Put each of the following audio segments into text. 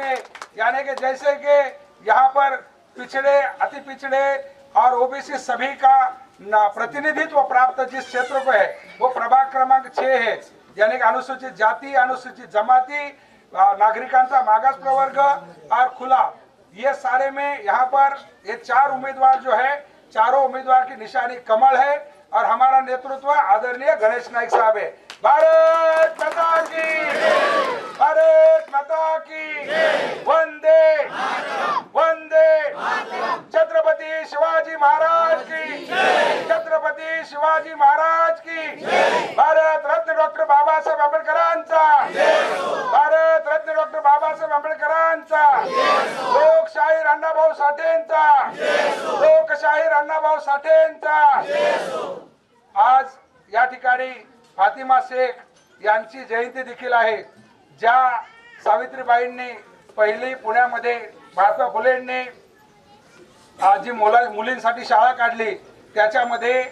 में, यानी कि जैसे कि यहाँ पर पिछड़े, अति पिछड़े और ओबीसी सभी का प्रतिनिधित्व प्राप्त जिस क्षेत्र को है वो प्रभाग क्रमांक 6 है, यानी कि अनुसूचित जाति, अनुसूचित जमाती, नागरिकांचा मागास प्रवर्ग और खुला, ये सारे में यहाँ पर ये 4 उम्मीदवार जो है, चारों उम्मीदवार की निशानी कमल है और हमारा नेतृत्व आदरणीय गणेश नाइक साहब है। भारत माता की, भारत माता की, वंदे वंदे, छत्रपति शिवाजी महाराज की, छत्रपति शिवाजी महाराज की, भारत रत्न डॉक्टर बाबासाहेब आंबेडकरांचा, भारत रत्न डॉक्टर बाबासाहेब आंबेडकरांचा, लोकशाही अण्णाभाऊ साठेंचा, लोकशाही अण्णाभाऊ साठेंचा। आज या ठिकाणी फातिमा शेख यांची जयंती देखील आहे। ज्या सावित्रीबाईंनी पहिली पुण्यामध्ये महात्मा फुलेंनी जी मुलींसाठी शाळा काढली त्याच्यामध्ये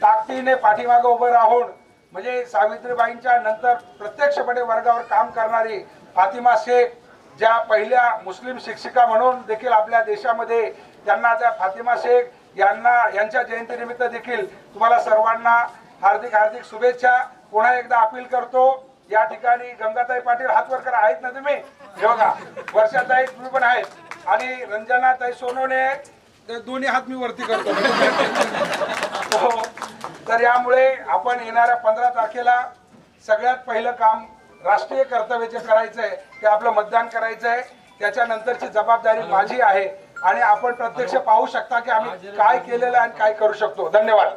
ताकदीने पाठीमागे उभं राहून म्हणजे सावित्रीबाईंच्या नंतर प्रत्यक्षपणे वर्गावर काम करणारी फातिमा शेख, ज्या पहिल्या मुस्लिम शिक्षिका म्हणून देखील आपल्या देशामध्ये, त्यांना त्या फातिमा शेख यांच्या जयंतीनिमित्त देखील तुम्हाला सर्वांना हार्दिक हार्दिक शुभेच्छा। पुन्हा एकदा अपील करतो, या ठिकाणी गंगाताई पाटील हात वर करा, आहेत ना तुम्ही? हे बघा, वर्षाताई तुम्ही पण आहेत आणि रंजनाताई सोनवणे, ते दोन्ही हात मी वरती करतो। तर यामुळे आपण येणाऱ्या 15 तारखेला सगळ्यात पहिलं काम राष्ट्रीय कर्तव्य जे करायचं आहे ते आपलं मतदान करायचं आहे। त्याच्यानंतरची जबाबदारी माझी आहे आणि आपण प्रत्यक्ष पाहू शकता की आम्ही काय केलेलं आणि काय करू शकतो। धन्यवाद।